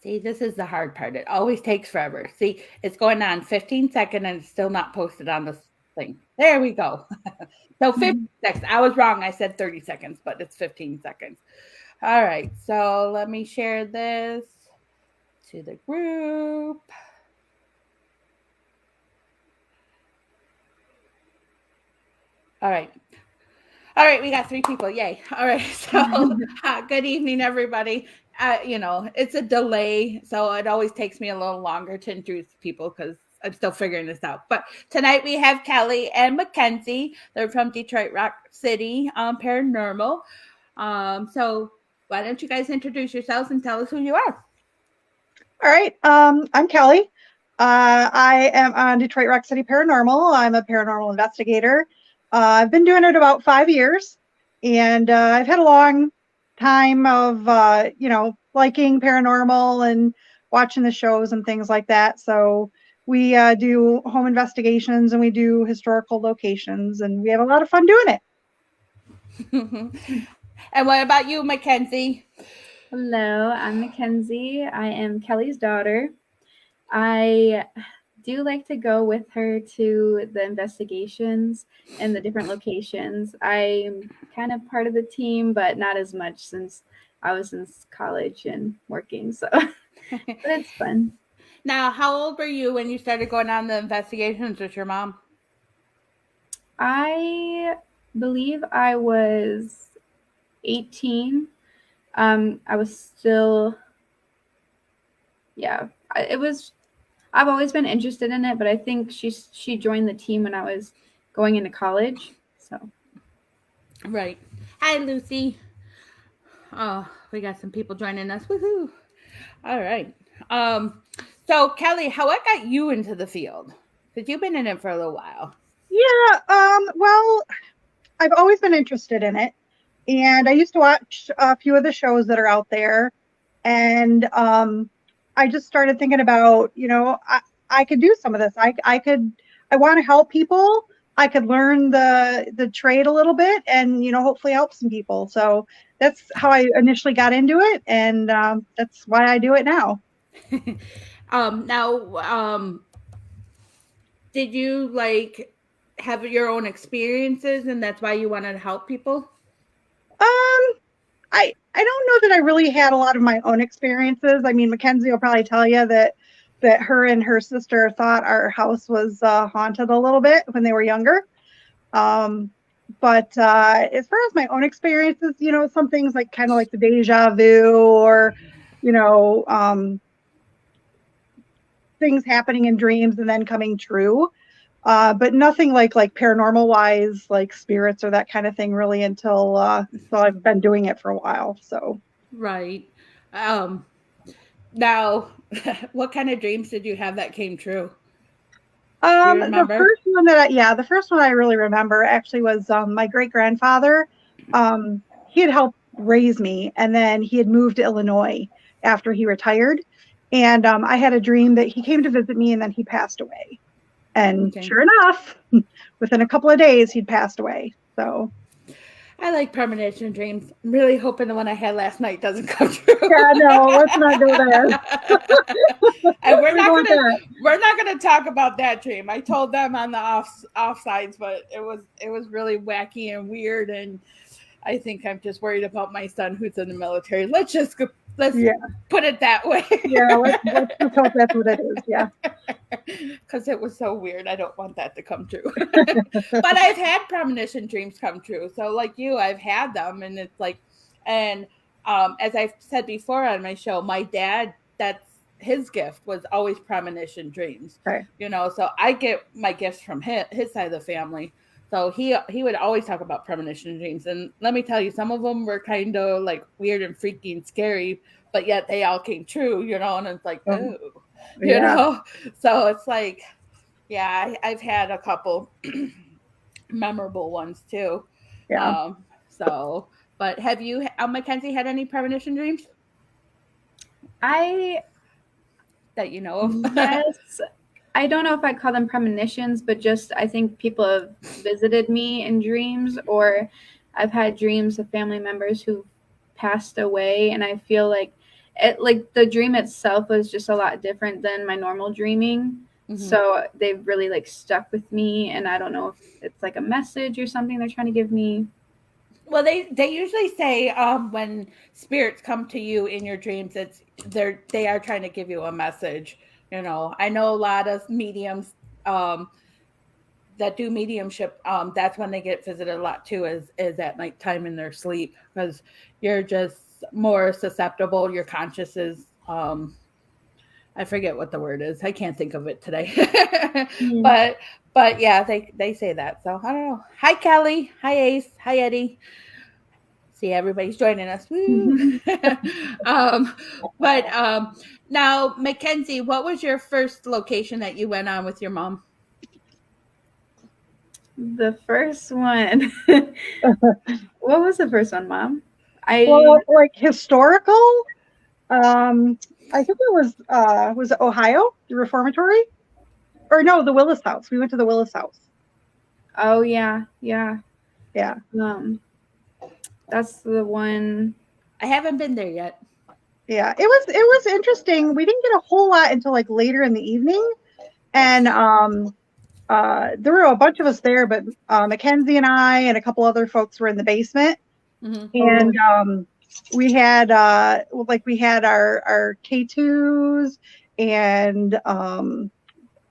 See, this is the hard part. It always takes forever. See, it's going on 15 seconds and it's still not posted on the thing. There we go. So 15 seconds. I was wrong. I said 30 seconds, but it's 15 seconds. All right. So let me share this to the group. All right. All right, we got 3 people. Yay. All right. So good evening, everybody. It's a delay, so it always takes me a little longer to introduce people because I'm still figuring this out. But tonight we have Kelly and Mackenzie. They're from Detroit Rock City Paranormal. So why don't you guys introduce yourselves and tell us who you are? All right. I'm Kelly. I am on Detroit Rock City Paranormal. I'm a paranormal investigator. I've been doing it about 5 years, and I've had a long time of, liking paranormal and watching the shows and things like that. So we do home investigations and we do historical locations, and we have a lot of fun doing it. And what about you, Mackenzie? Hello, I'm Mackenzie. I am Kelly's daughter. I do like to go with her to the investigations and the different locations. I'm kind of part of the team, but not as much since I was in college and working. So, but it's fun. Now, how old were you when you started going on the investigations with your mom? I believe I was 18. I was still, I've always been interested in it, but I think she joined the team when I was going into college. So, right. Hi, Lucy. Oh, we got some people joining us. Woohoo! All right. So Kelly, what got you into the field? Because you've been in it for a little while. Yeah. Well, I've always been interested in it, and I used to watch a few of the shows that are out there, and I just started thinking about, I could do some of this. I want to help people. I could learn the trade a little bit and, hopefully help some people. So that's how I initially got into it. And that's why I do it now. Did you have your own experiences and that's why you wanted to help people? I don't know that I really had a lot of my own experiences. I mean, Mackenzie will probably tell you that her and her sister thought our house was haunted a little bit when they were younger. But as far as my own experiences, some things like kind of like the deja vu or, things happening in dreams and then coming true. But nothing like paranormal wise, like spirits or that kind of thing really until I've been doing it for a while. So. Right. Now, what kind of dreams did you have that came true? The first one I really remember actually was my great grandfather. He had helped raise me, and then he had moved to Illinois after he retired. And I had a dream that he came to visit me, and then he passed away. And sure enough, within a couple of days, he'd passed away. So. I like premonition dreams. I'm really hoping the one I had last night doesn't come true. Yeah, no, let's not go there. And we're not gonna talk about that dream. I told them on the offsides, but it was really wacky and weird, and I think I'm just worried about my son who's in the military. Let's put it that way. Yeah, let's just hope that's what it is. Yeah. Because it was so weird. I don't want that to come true. But I've had premonition dreams come true. So like you, I've had them, and it's like, and as I've said before on my show, my dad, that's his gift was always premonition dreams. Right. So I get my gifts from his side of the family. So he would always talk about premonition dreams. And let me tell you, some of them were kind of like weird and freaky and scary, but yet they all came true, and it's like, you know? So it's like, yeah, I've had a couple memorable ones too. Yeah. But have you, Mackenzie, had any premonition dreams? That you know of? Yes. I don't know if I call them premonitions, but just I think people have visited me in dreams, or I've had dreams of family members who passed away, and I feel like like the dream itself was just a lot different than my normal dreaming. So they've really like stuck with me, and I don't know if it's like a message or something they're trying to give me. Well, they usually say when spirits come to you in your dreams, they are trying to give you a message. You know, I know a lot of mediums that do mediumship. That's when they get visited a lot too, is at nighttime in their sleep, because you're just more susceptible. Your conscious is I forget what the word is. I can't think of it today. But yeah, they say that. So I don't know. Hi Kelly. Hi Ace. Hi Eddie. See, everybody's joining us. Woo. Now, Mackenzie, what was your first location that you went on with your mom? The first one. What was the first one, Mom? Well, like historical. I think it was it Ohio, the Reformatory? Or no, the Willis House. We went to the Willis House. Oh yeah. Yeah. That's the one. I haven't been there yet. Yeah, it was interesting. We didn't get a whole lot until like later in the evening, and there were a bunch of us there, but Mackenzie and I and a couple other folks were in the basement, and we had our K2s and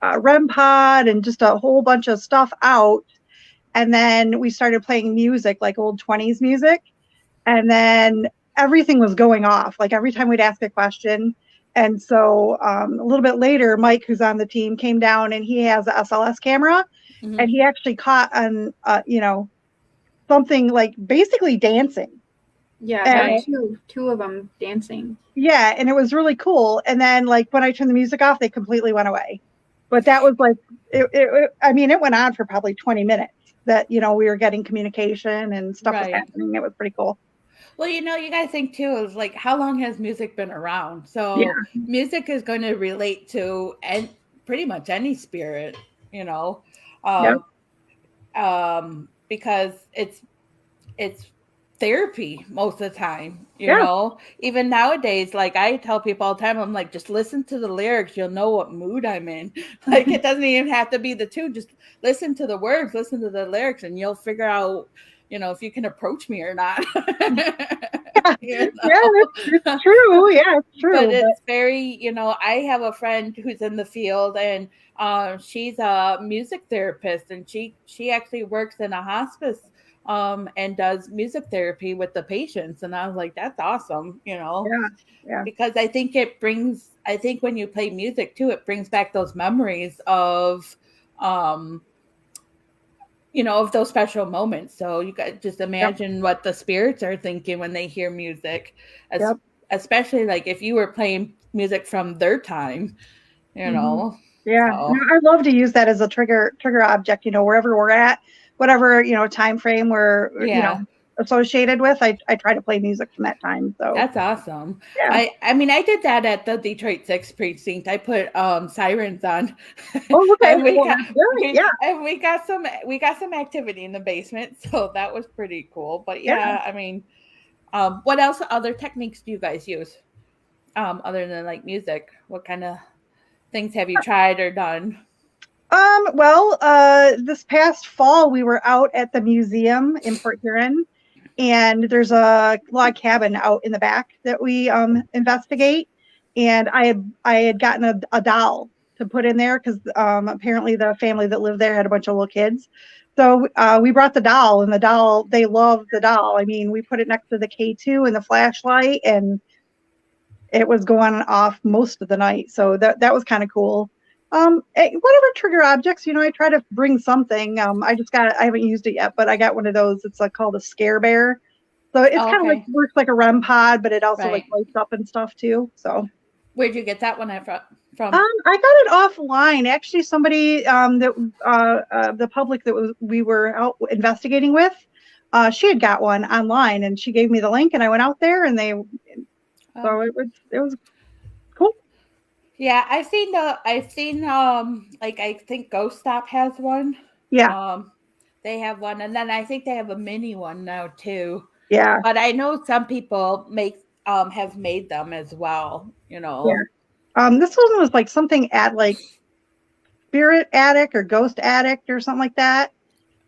REM pod and just a whole bunch of stuff out, and then we started playing music, like old 20s music, and then everything was going off, like every time we'd ask a question. And so a little bit later, Mike, who's on the team, came down and he has a SLS camera, and he actually caught on, something like basically dancing. Yeah, two of them dancing. Yeah, and it was really cool. And then like when I turned the music off, they completely went away. But that was like, it went on for probably 20 minutes that, we were getting communication and stuff was happening. It was pretty cool. Well, you got to think too, is like, how long has music been around? So music is going to relate to pretty much any spirit, because it's therapy most of the time, you know. Even nowadays, like I tell people all the time, I'm like, just listen to the lyrics, you'll know what mood I'm in. Like it doesn't even have to be the tune, just listen to the words, listen to the lyrics, and you'll figure out, if you can approach me or not. Yeah, it's true. Yeah, it's true. But it's very, I have a friend who's in the field, and she's a music therapist, and she actually works in a hospice and does music therapy with the patients. And I was like, that's awesome, Yeah. Because I think when you play music too, it brings back those memories of, of those special moments. So you got just imagine what the spirits are thinking when they hear music, especially like if you were playing music from their time, Yeah, I love to use that as a trigger object, wherever we're at, whatever, time frame we're, associated with. I try to play music from that time. So that's awesome. Yeah. I did that at the Detroit 6th precinct. I put sirens on. Oh, okay. And we got some activity in the basement, so that was pretty cool. But what else other techniques do you guys use? Other than like music? What kind of things have you tried or done? This past fall we were out at the museum in Port Huron, and there's a log cabin out in the back that we investigate. And I had gotten a doll to put in there because apparently the family that lived there had a bunch of little kids. So we brought the doll, and they loved the doll. I mean, we put it next to the K2 and the flashlight, and it was going off most of the night. So that was kind of cool. Whatever trigger objects, I try to bring something. I haven't used it yet, but I got one of those. It's called a Scare Bear. So it's kind of like works like a REM pod, but it also like lights up and stuff too. So where'd you get that one from? I got it offline. Actually, somebody the public that we were out investigating with, she had got one online, and she gave me the link, and I went out there, and so it was cool. Yeah, I've seen like I think Ghost Stop has one. Yeah. They have one, and then I think they have a mini one now too. Yeah. But I know some people make have made them as well, you know. Yeah. This one was like something at like Spirit Addict or Ghost Addict or something like that.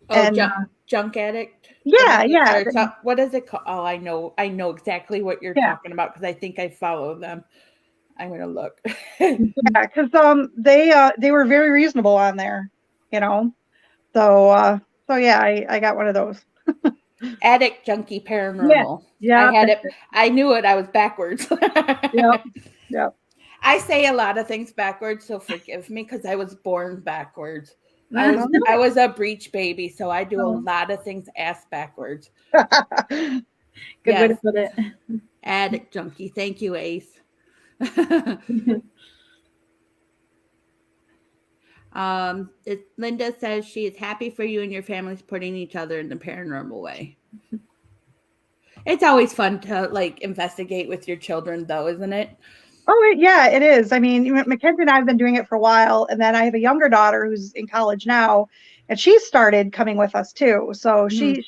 Oh, And junk addict. yeah, What is it called? Oh, I know exactly what you're talking about because I think I follow them. I'm gonna look. Yeah, because they were very reasonable on there, you know. So yeah, I got one of those. Addict Junkie Paranormal. Yeah. I had it. I knew it. I was backwards. Yep. I say a lot of things backwards, so forgive me because I was born backwards. Uh-huh. I was a breech baby, so I do a lot of things ass backwards. Good way to put it. Addict Junkie. Thank you, Ace. Linda says she is happy for you and your family supporting each other in the paranormal way. It's always fun to like investigate with your children, though, isn't it? Oh, yeah, it is. I mean, Mackenzie and I have been doing it for a while, and then I have a younger daughter who's in college now, and she started coming with us too. So she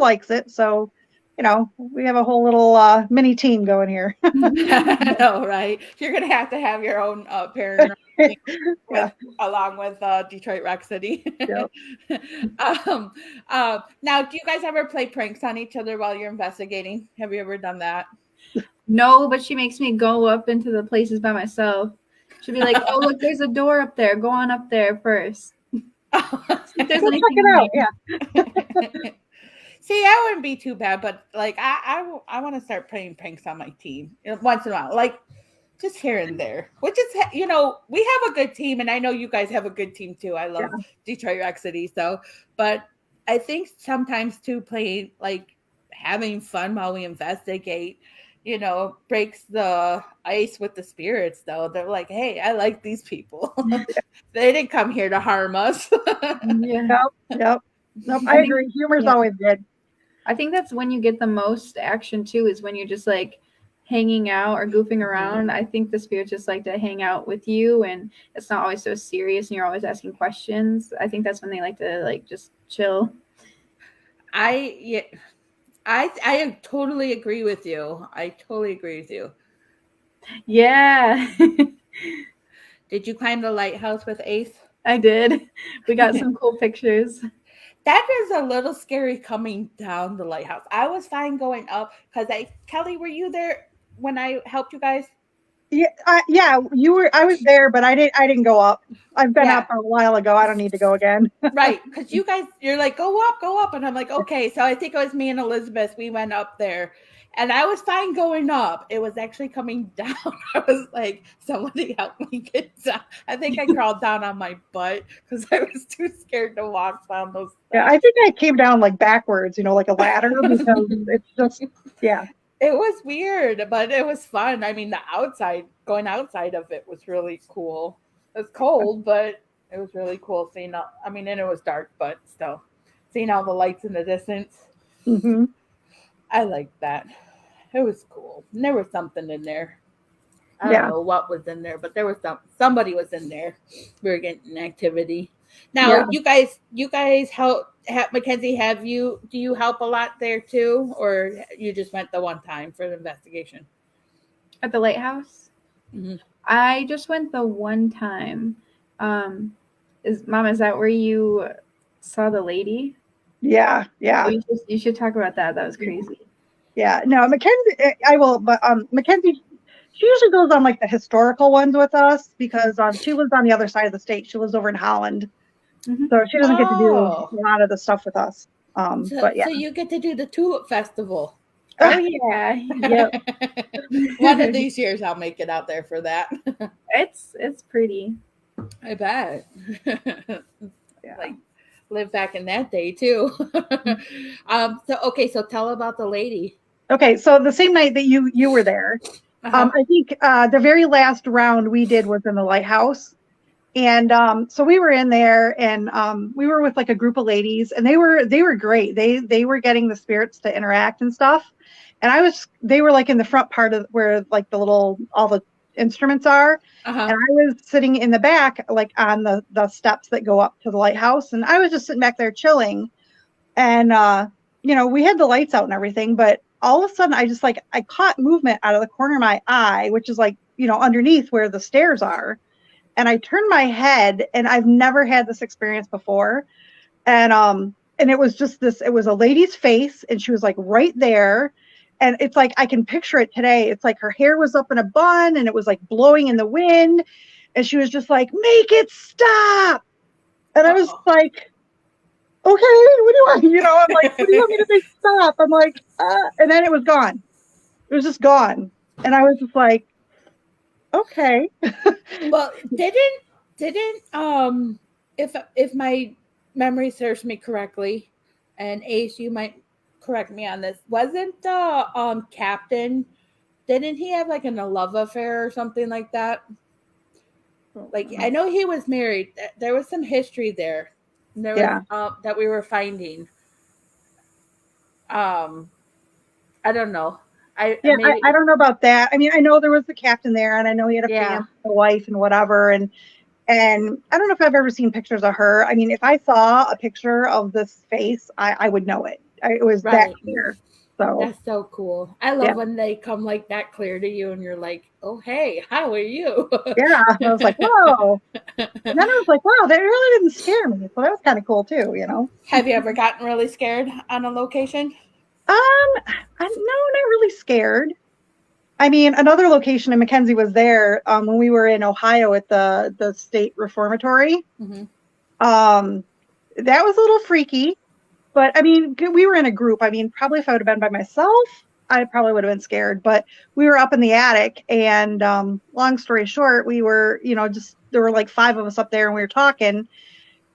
likes it. So, you know, we have a whole little mini team going here. I know, right? You're gonna have to have your own paranormal along with Detroit Rock City. Yep. Now, do you guys ever play pranks on each other while you're investigating? Have you ever done that? No, but she makes me go up into the places by myself. She'll be like, "Oh, look, there's a door up there. Go on up there first." If there's anything check it out. Yeah. See, that wouldn't be too bad, but like I want to start playing pranks on my team once in a while, like just here and there. Which is, you know, we have a good team, and I know you guys have a good team too. I love Detroit Rock City, so but I think sometimes too playing like having fun while we investigate, you know, breaks the ice with the spirits, though. They're like, hey, I like these people. They didn't come here to harm us. Yep. Nope, I agree. Humor's always good. I think that's when you get the most action, too, is when you're just, like, hanging out or goofing around. I think the spirits just like to hang out with you, and it's not always so serious, and you're always asking questions. I think that's when they like to, like, just chill. I totally agree with you. Yeah. Did you climb the lighthouse with Ace? I did. We got some cool pictures. That is a little scary coming down the lighthouse. I was fine going up because Kelly, were you there when I helped you guys? Yeah, you were. I was there, but I didn't go up. I've been up a while ago. I don't need to go again. Right, because you're like, go up, and I'm like, okay. So I think it was me and Elizabeth. We went up there, and I was fine going up. It was actually coming down. I was like, somebody help me get down. I think I crawled down on my butt because I was too scared to walk down those steps. Yeah, I think I came down like backwards, you know, like a ladder, because it's just, yeah. It was weird, but it was fun. I mean, going outside of it was really cool. It was cold, but it was really cool seeing and it was dark, but still seeing all the lights in the distance. Mm-hmm. I liked that. It was cool. And there was something in there. I don't know what was in there, but there was somebody was in there. We were getting an activity. Now, you guys help. Mackenzie, do you help a lot there too, or you just went the one time for the investigation at the lighthouse? Mm-hmm. I just went the one time. Is that where you saw the lady? Yeah. Oh, you should talk about that. That was crazy. Yeah, no, Mackenzie, I will, but Mackenzie, she usually goes on like the historical ones with us because she lives on the other side of the state. She lives over in Holland. Mm-hmm. So she doesn't get to do a lot of the stuff with us. But yeah. So you get to do the Tulip Festival. Oh yeah. Yep. One of these years I'll make it out there for that. It's pretty. I bet. Like live back in that day too. So tell about the lady. Okay, so the same night that you were there, I think the very last round we did was in the lighthouse. And so we were in there, and we were with like a group of ladies, and they were great. They were getting the spirits to interact and stuff. And they were like in the front part of where like all the instruments are. And I was sitting in the back, like on the steps that go up to the lighthouse. And I was just sitting back there chilling. And, we had the lights out and everything, but all of a sudden I caught movement out of the corner of my eye, which is like, underneath where the stairs are. And I turned my head, and I've never had this experience before. And it was just it was a lady's face, and she was like right there. And it's like, I can picture it today. It's like her hair was up in a bun, and it was like blowing in the wind. And she was just like, make it stop. And I was like, okay, what do you want? I'm like, what do you want me to make stop? I'm like, and then it was gone. It was just gone. And I was just like, okay. Well, didn't if my memory serves me correctly, and Ace, you might correct me on this, wasn't the captain, didn't he have like a love affair or something like that? Like, I know he was married. There was some history there. There was, that we were finding. I don't know. I don't know about that. I mean, I know there was the captain there, and I know he had a family, a wife, and whatever. And I don't know if I've ever seen pictures of her. I mean, if I saw a picture of this face, I would know it. It was that clear. So that's so cool. I love when they come like that clear to you, and you're like, "Oh, hey, how are you?" Yeah, I was like, "Whoa!" And then I was like, "Wow, that really didn't scare me." So that was kind of cool too, Have you ever gotten really scared on a location? No, not really scared. I mean, another location in Mackenzie was there when we were in Ohio at the state reformatory. Mm-hmm. That was a little freaky, but I mean, we were in a group. I mean, probably if I would have been by myself, I probably would have been scared. But we were up in the attic, and long story short, we were, there were like 5 of us up there, and we were talking.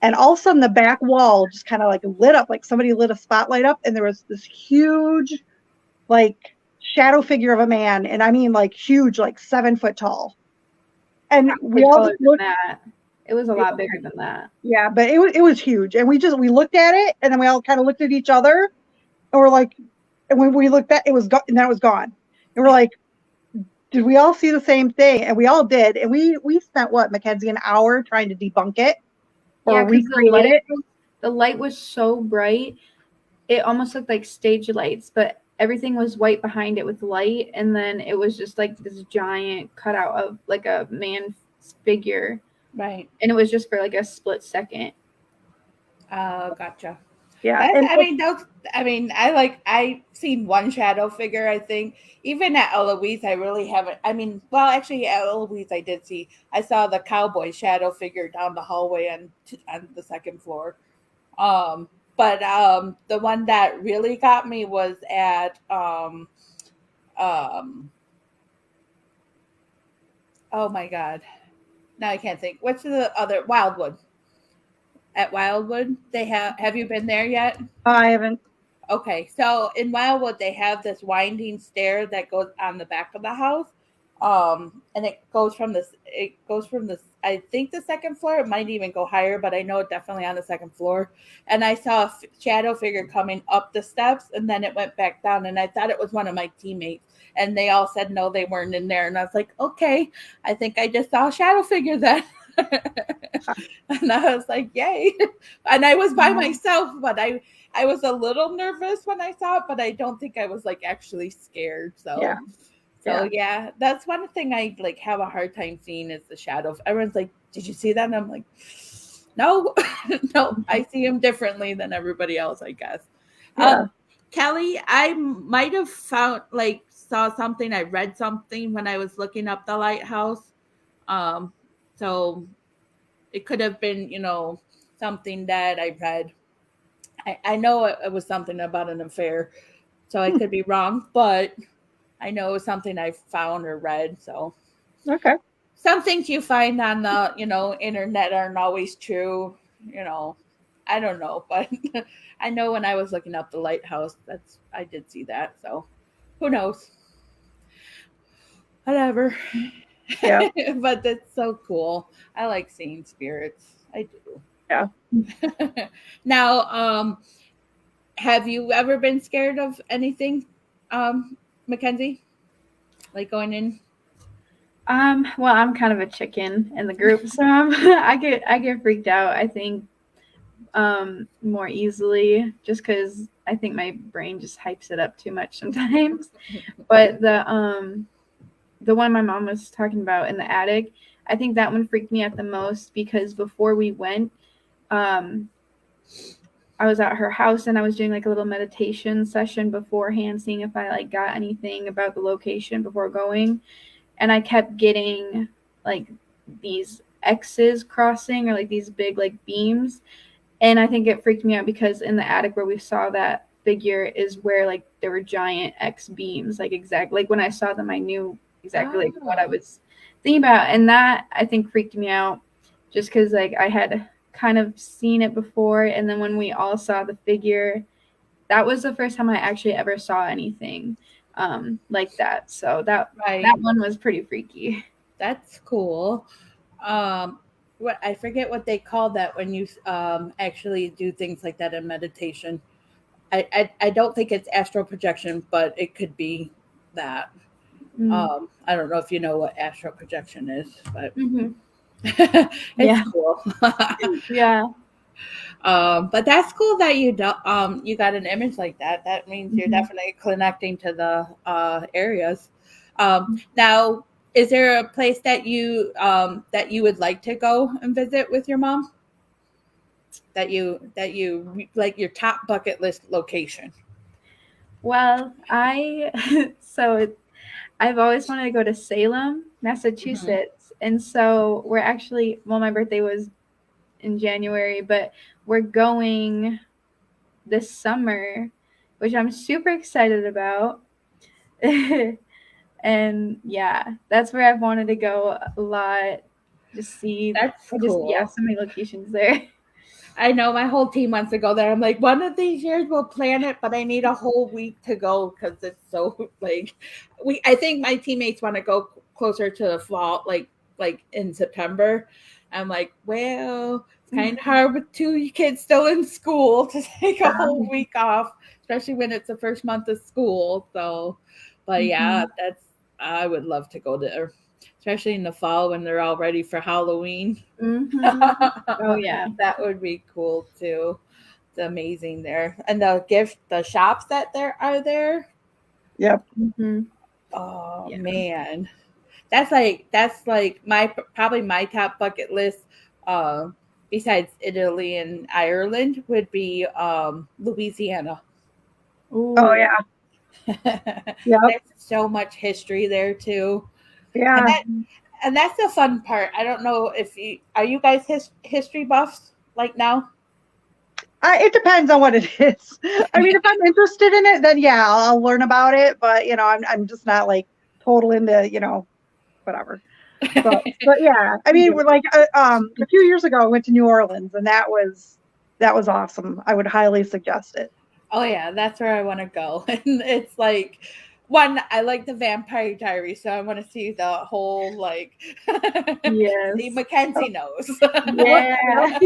And all of a sudden, the back wall just kind of like lit up, like somebody lit a spotlight up, and there was this huge, like, shadow figure of a man, and I mean like huge, like 7 foot tall. And we all just looked at that. It was a lot bigger than that. Yeah, but it was huge, and we looked at it, and then we all kind of looked at each other, and we're like, and when we looked at it, was gone, and then it was gone, and we're like, did we all see the same thing? And we all did, and we spent Mackenzie, an hour trying to debunk it or recreate it. The light was so bright, it almost looked like stage lights, but everything was white behind it with light, and then it was just like this giant cutout of like a man's figure, right? And it was just for like a split second. Gotcha. Yeah, I've seen one shadow figure. I think even at Eloise, I really haven't. I mean, well, actually, at Eloise, I saw the cowboy shadow figure down the hallway on the second floor. But the one that really got me was at oh my God, now I can't think. What's the other Wildwood? At Wildwood, they have you been there yet? I haven't. Okay, so in Wildwood, they have this winding stair that goes on the back of the house, and it goes from this. I think the second floor. It might even go higher, but I know it definitely on the second floor. And I saw a shadow figure coming up the steps, and then it went back down. And I thought it was one of my teammates, and they all said no, they weren't in there. And I was like, okay, I think I just saw a shadow figure then. And I was like, yay. And I was by myself, but I was a little nervous when I saw it, but I don't think I was like actually scared. So yeah, that's one thing I like have a hard time seeing is the shadow. Everyone's like, did you see that? And I'm like, no, no, I see him differently than everybody else, I guess. Yeah. Kelly, I might have saw something. I read something when I was looking up the lighthouse. So it could have been, something that I read. I know it was something about an affair, so I could be wrong, but I know it was something I found or read. So, okay. Some things you find on the, internet aren't always true. I don't know, but I know when I was looking up the lighthouse, I did see that. So, who knows? Whatever. Yeah. But that's so cool. I like seeing spirits. I do. Yeah. Now, have you ever been scared of anything, Mackenzie? Like going in? Well, I'm kind of a chicken in the group, so I get freaked out. I think more easily, just because I think my brain just hypes it up too much sometimes. But the one my mom was talking about in the attic, I think that one freaked me out the most because before we went, I was at her house and I was doing like a little meditation session beforehand, seeing if I like got anything about the location before going. And I kept getting like these X's crossing or like these big like beams. And I think it freaked me out because in the attic where we saw that figure is where like there were giant X beams, like exactly like when I saw them, I knew exactly like what I was thinking about. And that I think freaked me out just because like I had kind of seen it before. And then when we all saw the figure, that was the first time I actually ever saw anything like that. So that one was pretty freaky. That's cool. What I forget what they call that when you actually do things like that in meditation. I don't think it's astral projection, but it could be that. I don't know if you know what astral projection is, but it's cool. Yeah. But that's cool that you got an image like that. That means you're definitely connecting to the areas. Now, is there a place that you would like to go and visit with your mom? That you like your top bucket list location? Well, I've always wanted to go to Salem, Massachusetts, and so we're actually my birthday was in January, but we're going this summer, which I'm super excited about. And yeah, that's where I've wanted to go a lot. Just see cool. So many locations there. I know my whole team wants to go there. I'm like, one of these years we'll plan it, but I need a whole week to go because it's so like I think my teammates want to go closer to the fall, like in September. I'm like, well, it's kind of hard with 2 kids still in school to take a whole week off, especially when it's the first month of school. So, but yeah, I would love to go there, especially in the fall when they're all ready for Halloween. Oh yeah, that would be cool too. It's amazing there, and the shops that there are there. Yep. Oh man, that's like probably my top bucket list. Besides Italy and Ireland, would be Louisiana. Ooh. Oh yeah. There's so much history there too. Yeah. And that's the fun part. I don't know if are you guys history buffs like now? It depends on what it is. I mean, if I'm interested in it, then yeah, I'll learn about it. But I'm just not like total into whatever. But yeah, I mean, we're like a few years ago, I went to New Orleans, and that was awesome. I would highly suggest it. Oh yeah, that's where I want to go. And it's like, one, I like the Vampire Diaries, so I want to see the whole Yes. See, Mackenzie knows. Yeah.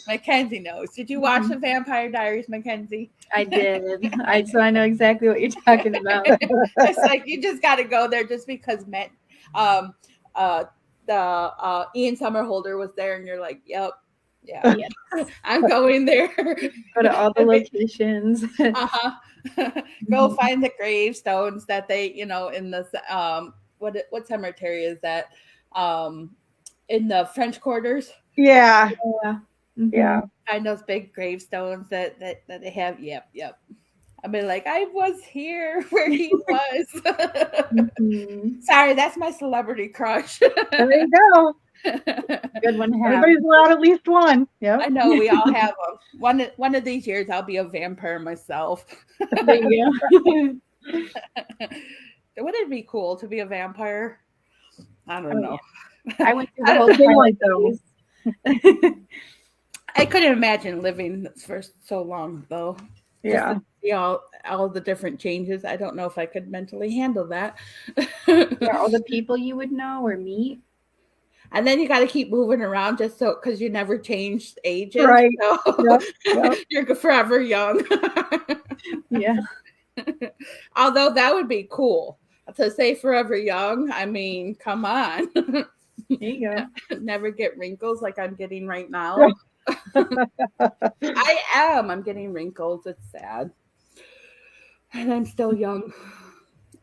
Mackenzie knows. Did you watch the Vampire Diaries, Mackenzie? I did. So I know exactly what you're talking about. It's like you just got to go there just because Ian Somerhalder was there, and you're like, yep. Yeah, yes. I'm going there. Go to all the locations. Go find the gravestones that they, in the what cemetery is that? In the French Quarters. Yeah. Yeah. Find those big gravestones that they have. Yep. I'll be like, I was here where he was. Sorry, that's my celebrity crush. There you go. Good one to have. Everybody's allowed at least one. Yeah, I know we all have them. One of these years, I'll be a vampire myself. There you go. Wouldn't it be cool to be a vampire? I don't know. Yeah. I went through the whole Twilight though. I couldn't imagine living for so long though. Yeah. Just to see all the different changes. I don't know if I could mentally handle that. Yeah, all the people you would know or meet. And then you got to keep moving around just so because you never changed ages. Right. So yep. You're forever young. Yeah. Although that would be cool to say forever young. I mean, come on. There you go. Never get wrinkles like I'm getting right now. I am. I'm getting wrinkles. It's sad. And I'm still young.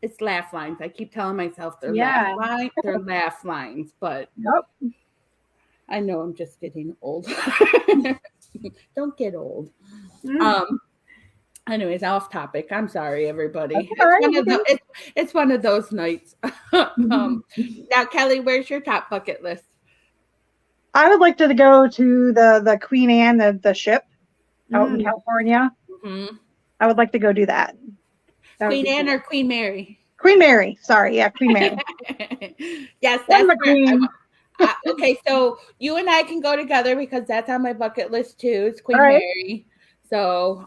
It's laugh lines. I keep telling myself Yeah. they're laugh lines, but Yep. I know I'm just getting old. Don't get old. Mm. Anyways, off topic. I'm sorry, everybody. That's all right. It's one of those nights. Now, Kelly, where's your top bucket list? I would like to go to the Queen Anne, the ship out in Mm. California. Mm-hmm. I would like to go do that. That would Queen be Anne cool. or Queen Mary? Queen Mary. Sorry, yeah, Queen Mary. Yes, I'm that's the where queen. okay, so you and I can go together because that's on my bucket list too. It's Queen All right. Mary. So,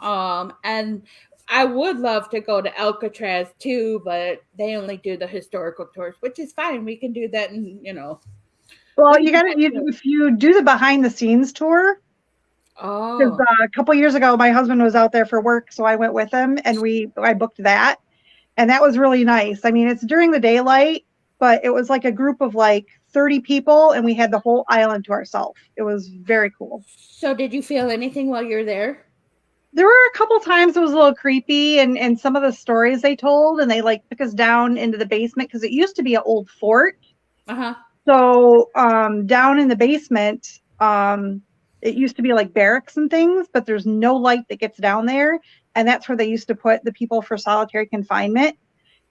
and I would love to go to Alcatraz too, but they only do the historical tours, which is fine. We can do that, and Well, we you can got to do that too. if you do the behind the scenes tour. Because Oh, a couple years ago, my husband was out there for work, so I went with him, and I booked that, and that was really nice. I mean, it's during the daylight, but it was like a group of like 30 people, and we had the whole island to ourselves. It was very cool. so did you feel anything while you're there? There were a couple times it was a little creepy, and some of the stories they told, and they like took us down into the basement because it used to be an old fort. Uh-huh. So down in the basement, it used to be like barracks and things, but there's no light that gets down there. And that's where they used to put the people for solitary confinement.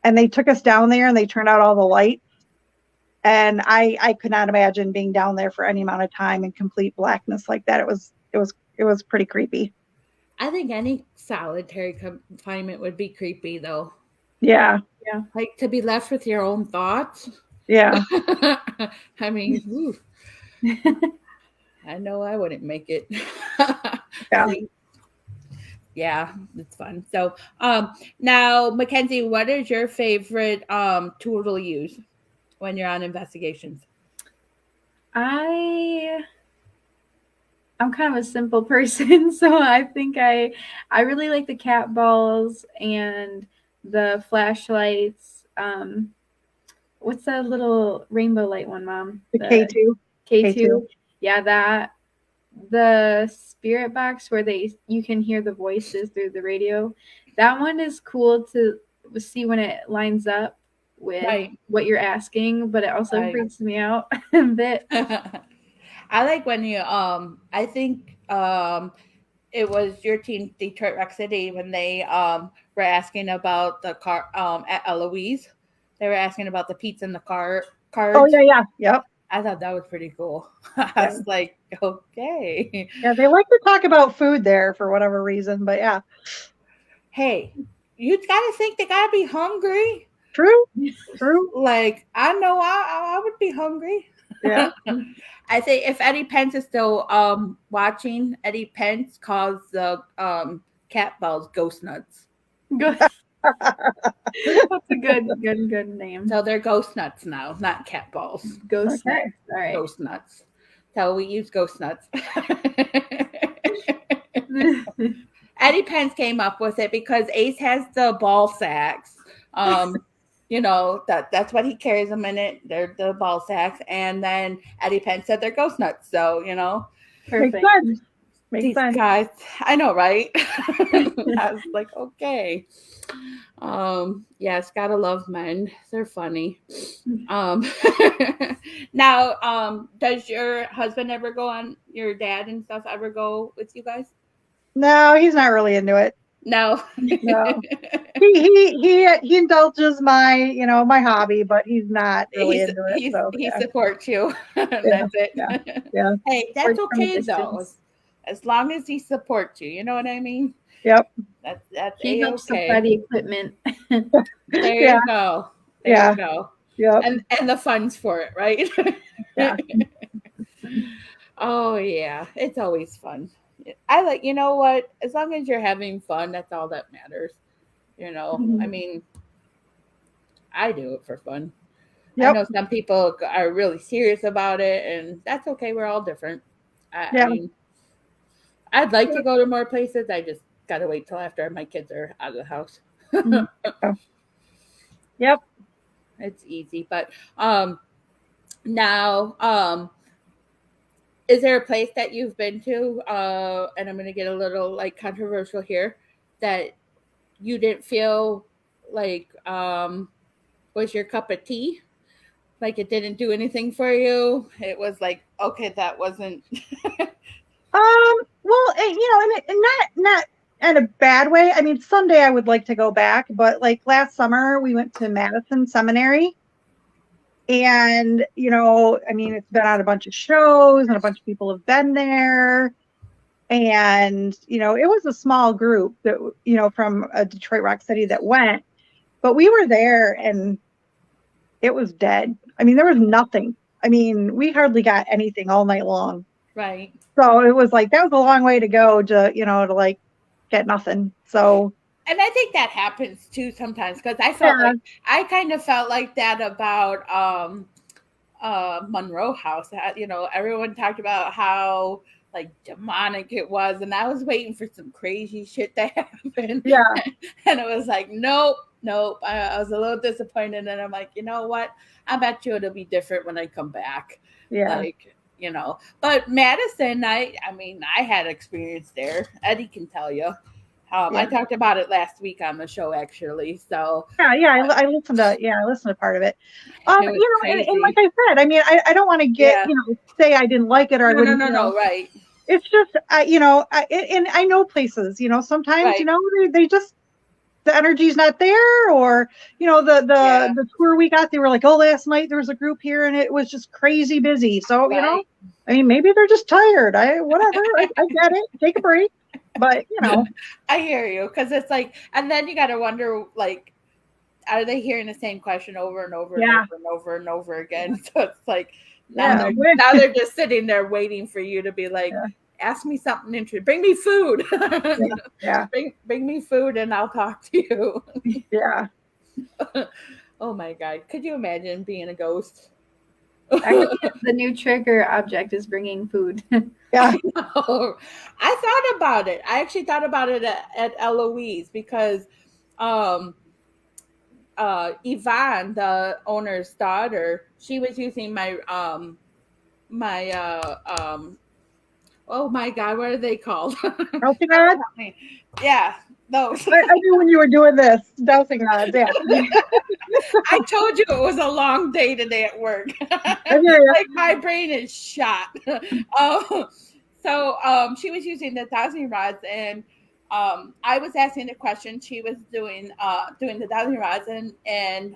And they took us down there and they turned out all the lights. And I could not imagine being down there for any amount of time in complete blackness like that. It was pretty creepy. I think any solitary confinement would be creepy, though. Yeah. Like to be left with your own thoughts. Yeah. I mean, ooh. I know I wouldn't make it. Yeah. Yeah, it's fun. So, now, Mackenzie, what is your favorite tool to use when you're on investigations? I'm kind of a simple person, so I think I really like the cat balls and the flashlights. What's that little rainbow light one, Mom? The K2. K2. Yeah, that. The spirit box where you can hear the voices through the radio. That one is cool to see when it lines up with what you're asking, but it also freaks me out a bit. I like when you I think it was your team, Detroit Rock City, when they were asking about the car at Eloise. They were asking about the pizza in the cards. Oh yeah. Yep. I thought that was pretty cool. I was like, okay. Yeah, they like to talk about food there for whatever reason, but yeah. Hey, you gotta think they gotta be hungry. True. Like, I know I would be hungry. Yeah. I think if Eddie Pence is still watching, Eddie Pence calls the cat balls ghost nuts. Good. That's a good name. So they're ghost nuts now, not cat balls. Ghost nuts. All right. Ghost nuts. So we use ghost nuts. Eddie Pence came up with it because Ace has the ball sacks. That's what he carries them in it. They're the ball sacks. And then Eddie Pence said they're ghost nuts. So, Perfect. Makes sense. Guys, I know, right? I was like, okay. Yes, gotta love men. They're funny. Now, does your husband ever go on, your dad and stuff ever go with you guys? No, he's not really into it. No. He indulges my my hobby, but he's not really into it. He supports you. That's it. Yeah. Hey, that's okay though. As long as he supports you, you know what I mean? Yep. That's he helps supply the equipment. There you go. There you go. Yep. And the funds for it, right? Yeah. Oh yeah, it's always fun. I like, you know what? As long as you're having fun, that's all that matters. Mm-hmm. I mean, I do it for fun. Yep. I know some people are really serious about it, and that's okay. We're all different. I mean, I'd like to go to more places. I just got to wait till after my kids are out of the house. Yep. It's easy. But now, is there a place that you've been to, and I'm going to get a little like controversial here, that you didn't feel like was your cup of tea? Like it didn't do anything for you? It was like, okay, that wasn't. Well, and not in a bad way. I mean, someday I would like to go back, but like last summer we went to Madison Seminary, and I mean, it's been on a bunch of shows and a bunch of people have been there, and it was a small group that from Detroit Rock City that went, but we were there and it was dead. I mean, there was nothing. I mean, we hardly got anything all night long. Right. So it was like, that was a long way to go to, to like get nothing. So. And I think that happens too sometimes, because I kind of felt like that about Monroe House. Everyone talked about how like demonic it was, and I was waiting for some crazy shit to happen. Yeah. And it was like, nope. I was a little disappointed, and I'm like, you know what? I bet you it'll be different when I come back. Yeah. Like, but Madison, I mean, I had experience there. Eddie can tell you. I talked about it last week on the show, actually. So I listened to part of it. And like I said, I mean, I don't want to get say I didn't like it or I wouldn't. No, right. It's just and I know places. Sometimes right. They just, the energy's not there, or the tour we got, they were like, oh, last night there was a group here and it was just crazy busy. So right. I mean, maybe they're just tired. Whatever. I get it. Take a break. But I hear you, because it's like, and then you got to wonder, like, are they hearing the same question over and over and over and over and over again? So it's like now they're just sitting there waiting for you to be like, ask me something interesting. Bring me food. Bring me food and I'll talk to you. Yeah. Oh my God, could you imagine being a ghost? The new trigger object is bringing food. Yeah. I thought about it. I actually thought about it at Eloise, because Yvonne, the owner's daughter, she was using my oh my God, what are they called? Dowsing rods? Yeah, those. I knew when you were doing this. Dowsing rods, yeah. I told you it was a long day today at work. Like my brain is shot. So she was using the dowsing rods, and I was asking the question. She was doing the dowsing rods, and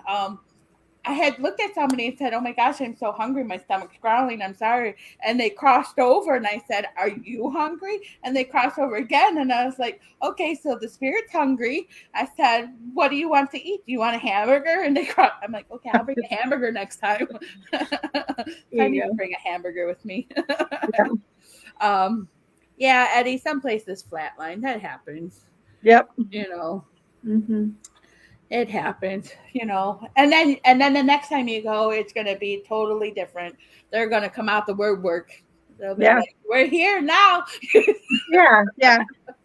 I had looked at somebody and said, oh my gosh, I'm so hungry. My stomach's growling. I'm sorry. And they crossed over, and I said, are you hungry? And they crossed over again. And I was like, okay, so the spirit's hungry. I said, what do you want to eat? Do you want a hamburger? And they crossed. I'm like, okay, I'll bring a hamburger next time. I need to bring a hamburger with me. Eddie, some places flatline. That happens. Yep. Mm-hmm. It happens, and then the next time you go, it's going to be totally different. They're going to come out the word work. They'll be like, we're here now. Yeah.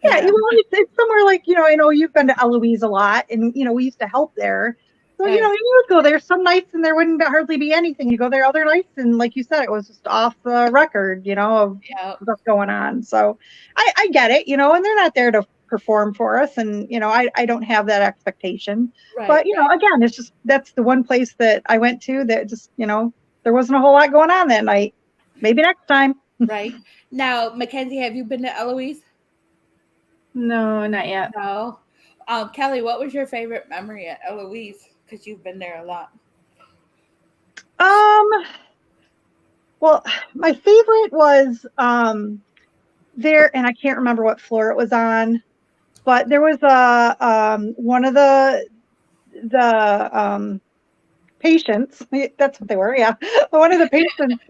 It's somewhere like, I know you've been to Eloise a lot, and, we used to help there. So, you would go there some nights and there wouldn't hardly be anything. You go there other nights, and like you said, it was just off the record, of stuff going on. So I get it, and they're not there to perform for us, and I don't have that expectation, but again, it's just, that's the one place that I went to that just there wasn't a whole lot going on that night. Maybe next time. Right. Now, Mackenzie, have you been to Eloise? No, not yet. No. Kelly, what was your favorite memory at Eloise, because you've been there a lot? Well, my favorite was there, and I can't remember what floor it was on, but there was one of the patients, that's what they were, one of the patients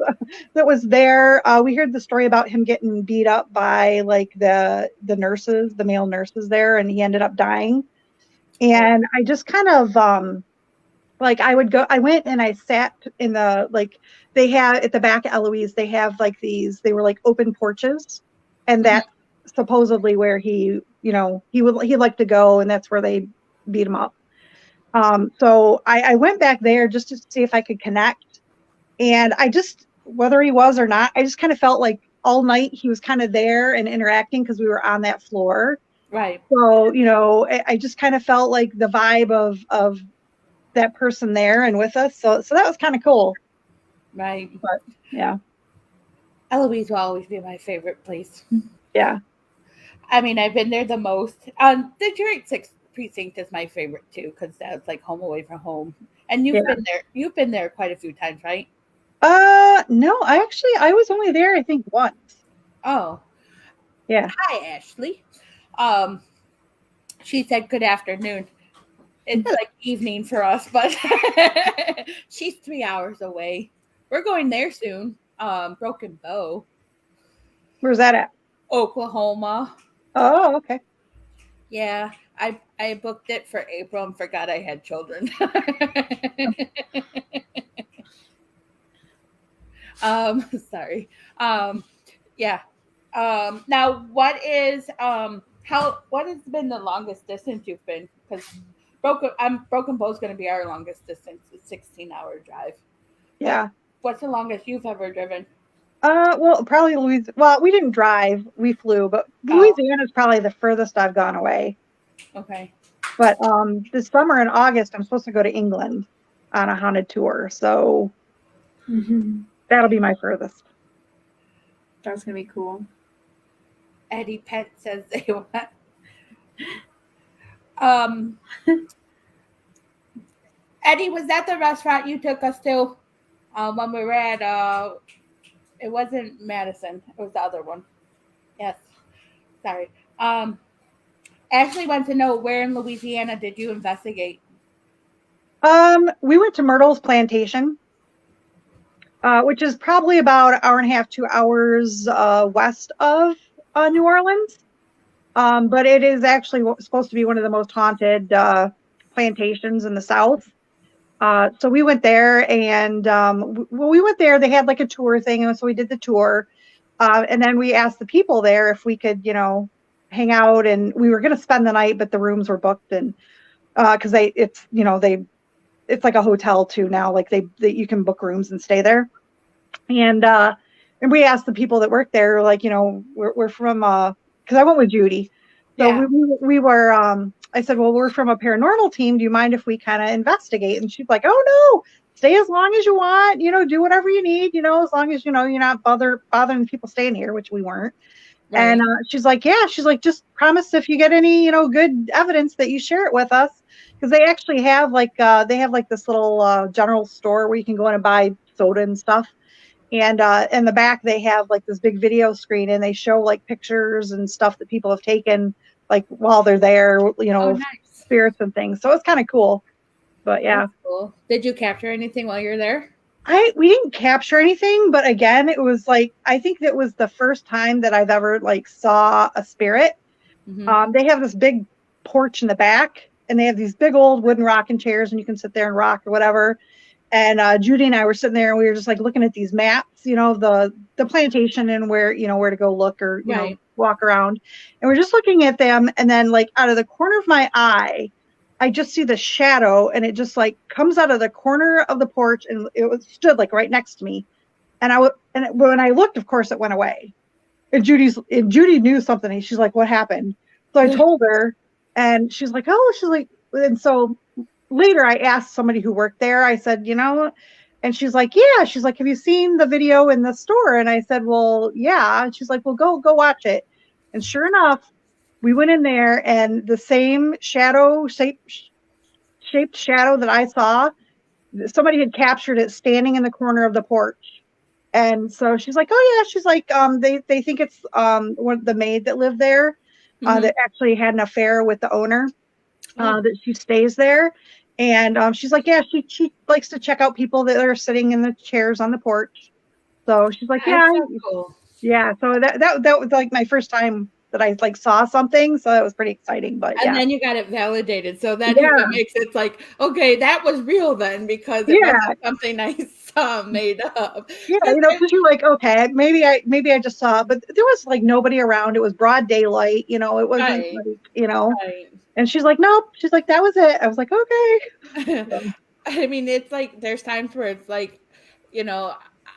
that was there, we heard the story about him getting beat up by like the nurses, the male nurses there, and he ended up dying. And I just kind of I went and I sat in the, like, they have at the back of Eloise, they have like these, they were like open porches, and that's supposedly where he liked to go, and that's where they beat him up. So I went back there just to see if I could connect, and I just whether he was or not, I just kind of felt like all night he was kind of there and interacting because we were on that floor. Right. So, I just kind of felt like the vibe of that person there and with us. So that was kind of cool. Right. But yeah. Eloise will always be my favorite place. Yeah. I mean, I've been there the most. The Detroit 6th precinct is my favorite too, because that's like home away from home. And you've been there. You've been there quite a few times, right? No, I was only there, I think, once. Oh. Yeah. Hi, Ashley. She said good afternoon. It's like evening for us, but she's 3 hours away. We're going there soon. Broken Bow. Where's that at? Oklahoma. Oh, okay. Yeah, I booked it for April and forgot I had children. Sorry. Yeah. Now, what has been the longest distance you've been? Because Broken Bow is going to be our longest distance. It's 16-hour drive. Yeah. What's the longest you've ever driven? Well, probably Louisiana. Well, we didn't drive; we flew. But Louisiana is probably the furthest I've gone away. Okay. But this summer in August, I'm supposed to go to England on a haunted tour, so that'll be my furthest. That's gonna be cool. Eddie Pett says they want. Eddie, was that the restaurant you took us to when we were at? It wasn't Madison. It was the other one. Yes. Sorry. Ashley wants to know, where in Louisiana did you investigate? We went to Myrtle's Plantation, which is probably about an hour and a half, 2 hours west of New Orleans. But it is actually supposed to be one of the most haunted plantations in the South. So we went there, and when we went there, they had like a tour thing, and so we did the tour. And then we asked the people there if we could, hang out, and we were going to spend the night, but the rooms were booked, and because it's like a hotel too now, like they you can book rooms and stay there. And we asked the people that work there, like, we're from because I went with Judy, so yeah. we were I said, well, we're from a paranormal team. Do you mind if we kind of investigate? And she's like, oh no, stay as long as you want, do whatever you need, as long as, you're not bothering people staying here, which we weren't. Right. And she's like, just promise if you get any, good evidence that you share it with us. Because they actually have this little general store where you can go in and buy soda and stuff. And in the back, they have like this big video screen, and they show like pictures and stuff that people have taken like while they're there, nice. Spirits and things. So it's kind of cool. But yeah. That's cool. Did you capture anything while you're there? We didn't capture anything, but again, it was like, I think that was the first time that I've ever like saw a spirit. Mm-hmm. They have this big porch in the back, and they have these big old wooden rocking chairs, and you can sit there and rock or whatever. And Judy and I were sitting there, and we were just like looking at these maps, the plantation, and where to go look or, right. Walk around. And we're just looking at them. And then like out of the corner of my eye, I just see the shadow, and it just like comes out of the corner of the porch, and it stood like right next to me. And when I looked, of course, it went away. And Judy knew something. And she's like, what happened? So I told her, and she's like, and so later I asked somebody who worked there, I said, and she's like, yeah. She's like, have you seen the video in the store? And I said, well, yeah. And she's like, well, go watch it. And sure enough, we went in there, and the same shaped shadow that I saw, somebody had captured it standing in the corner of the porch. And so she's like, oh yeah. She's like, they think it's one of the maid that lived there, that actually had an affair with the owner, that she stays there. And she's like, yeah, she likes to check out people that are sitting in the chairs on the porch. So she's like, yeah, so cool. Yeah. So that was like my first time that I like saw something. So that was pretty exciting. But and then you got it validated. So that even makes it like, okay, that was real then, because it wasn't something I saw made up. Yeah, because you're like, okay, maybe I just saw it, but there was like nobody around. It was broad daylight. It wasn't like, Right. And she's like, nope. She's like, that was it. I was like, okay. I mean, it's like there's times where it's like,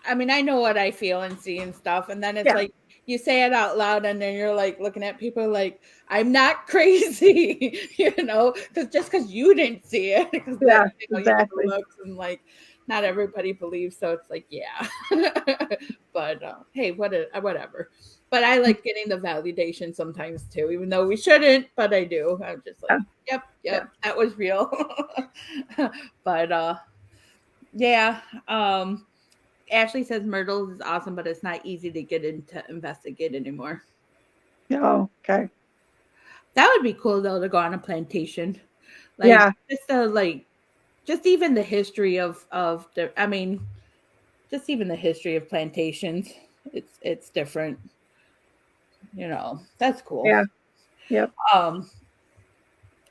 I mean, I know what I feel and see and stuff. And then it's Yeah. like you say it out loud, and then you're like looking at people like, I'm not crazy, because just because you didn't see it, because Yeah, you know exactly. the looks and like not everybody believes. So it's like, yeah. But hey, whatever. But I like getting the validation sometimes too, even though we shouldn't, but I do. I'm just like, Yeah. yep, that was real. But yeah. Ashley says Myrtles is awesome, but it's not easy to get into investigate anymore. Oh, okay. That would be cool though, to go on a plantation. Like, Yeah. Just even the history of the, I mean, just even the history of plantations. It's different. That's cool. Yeah. Yep.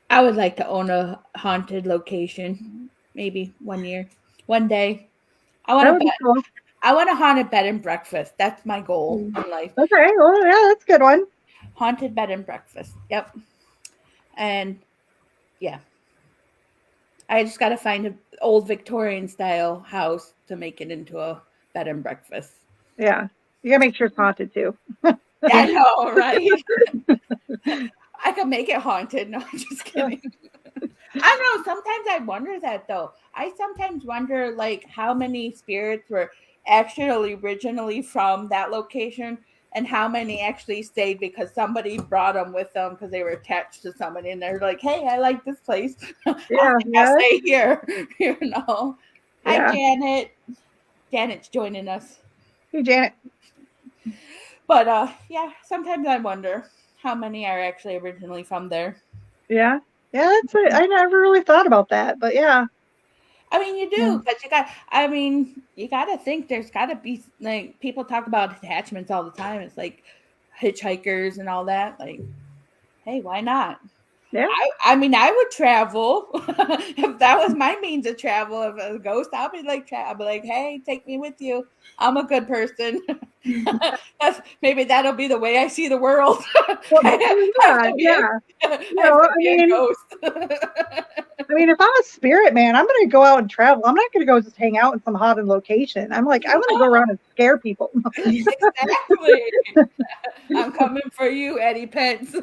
I would like to own a haunted location, maybe one day. I That would want be to cool. I want a haunted bed and breakfast. That's my goal in life. Okay. Well, yeah, that's a good one. Haunted bed and breakfast. Yep. And yeah, I just got to find an old Victorian style house to make it into a bed and breakfast. Yeah. You gotta make sure it's haunted too. I know, right? I could make it haunted. No, I'm just kidding. I know. Sometimes I wonder that though. I sometimes wonder like how many spirits were actually originally from that location and how many actually stayed because somebody brought them with them because they were attached to somebody and they're like, hey, I like this place. Yeah. I'll stay here. Yeah. Hi, Janet. Janet's joining us. Hey, Janet. But yeah, sometimes I wonder how many are actually originally from there. Yeah. Yeah, I never really thought about that, but yeah. I mean, you do, because you got to think there's got to be, like, people talk about attachments all the time. It's like hitchhikers and all that. Like, hey, why not? Yeah. I mean, I would travel if that was my means of travel. If it was a ghost, I'll be like, hey, take me with you. I'm a good person. Maybe that'll be the way I see the world. Well, yeah. I mean, if I'm a spirit man, I'm going to go out and travel. I'm not going to go just hang out in some haunted location. I'm like, I want to go around and scare people. Exactly. I'm coming for you, Eddie Pence.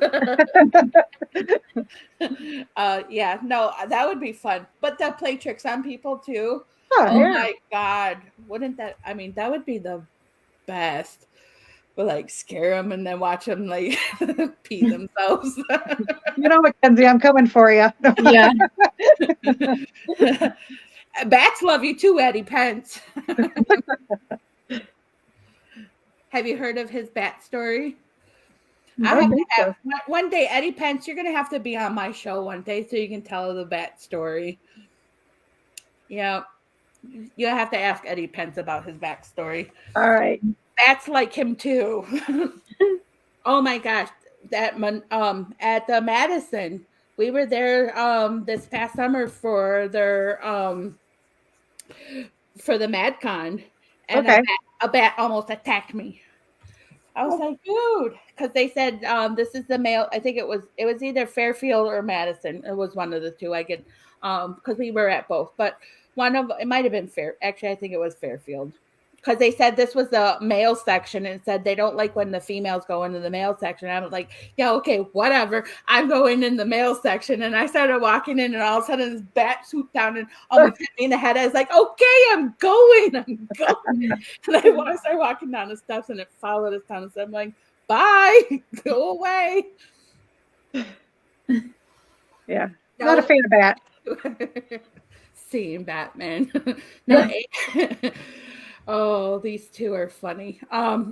Yeah, no, that would be fun. But to play tricks on people too. Oh yeah. My God. That would be the best. But like scare them and then watch them like pee themselves. Mackenzie, I'm coming for you. Yeah. Bats love you too, Eddie Pence. Have you heard of his bat story? One day, Eddie Pence, you're going to have to be on my show one day so you can tell the bat story. Yeah. You have to ask Eddie Pence about his backstory. All right. Bats like him too. Oh my gosh. At the Madison, we were there this past summer for their for the MadCon, and a bat almost attacked me. I was like, dude, because they said this is the male. I think it was either Fairfield or Madison. It was one of the two. I get because we were at both, but it might have been Actually, I think it was Fairfield. Because they said this was the male section and said they don't like when the females go into the male section. I'm like, yeah, okay, whatever. I'm going in the male section. And I started walking in and all of a sudden this bat swooped down and almost hit me in the head. I was like, okay, I'm going. And I started walking down the steps and it followed us down the steps. I'm like, bye, go away. Yeah, not a fan of bats. Seeing Batman. No, oh, these two are funny. I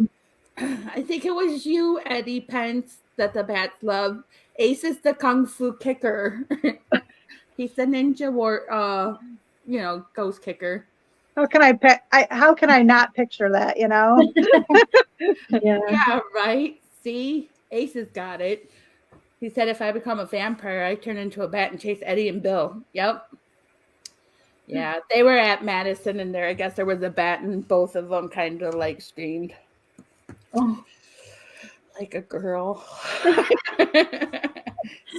think it was you, Eddie Pence, that the bats love. Ace is the kung fu kicker. He's the ninja ghost kicker. How can I not picture that? Yeah, right. See, Ace has got it. He said, if I become a vampire, I turn into a bat and chase Eddie and Bill. Yep. Yeah, they were at Madison, and I guess there was a bat, and both of them kind of like screamed, "Oh, like a girl." Sorry,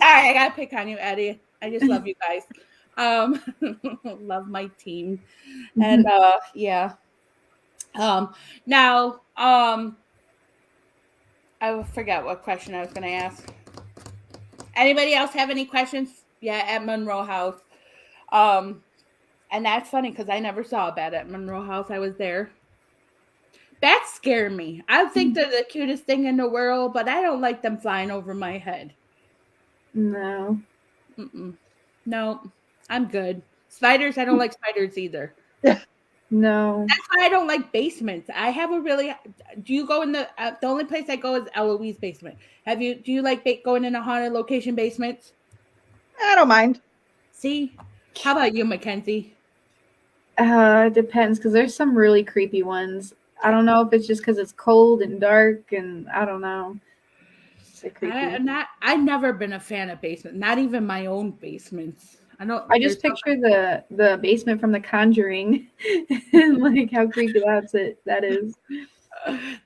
I gotta pick on you, Eddie. I just love you guys. Love my team, and yeah. Now, I forgot what question I was going to ask. Anybody else have any questions? Yeah, at Monroe House. And that's funny because I never saw a bat at Monroe House. I was there. Bats scare me. I think they're the cutest thing in the world, but I don't like them flying over my head. No. Mm-mm. No, I'm good. Spiders, I don't like spiders either. No. That's why I don't like basements. I have a really. Do you go in the only place I go is Eloise basement. Do you like going in a haunted location basements? I don't mind. See, how about you, Mackenzie? Depends, because there's some really creepy ones. I don't know if it's just because it's cold and dark, and I don't know. They're creepy. I've never been a fan of basement. Not even my own basements. I just picture the basement from The Conjuring, and like how creepy that is.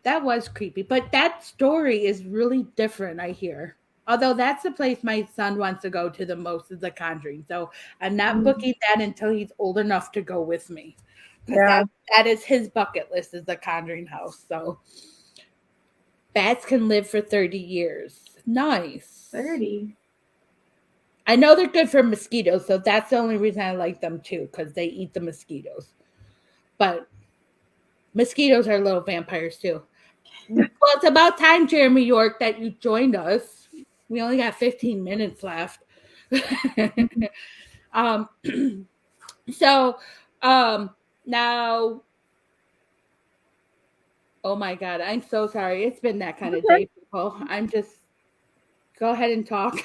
That was creepy, but that story is really different. I hear. Although that's the place my son wants to go to the most is The Conjuring. So I'm not booking that until he's old enough to go with me. Yeah. That is his bucket list is The Conjuring house. So bats can live for 30 years. Nice. 30. I know they're good for mosquitoes, so that's the only reason I like them too, because they eat the mosquitoes. But mosquitoes are little vampires too. Well, it's about time, Jeremy York, that you joined us. We only got 15 minutes left. Now, oh my God, I'm so sorry. It's been that kind of day, people. I'm just, go ahead and talk.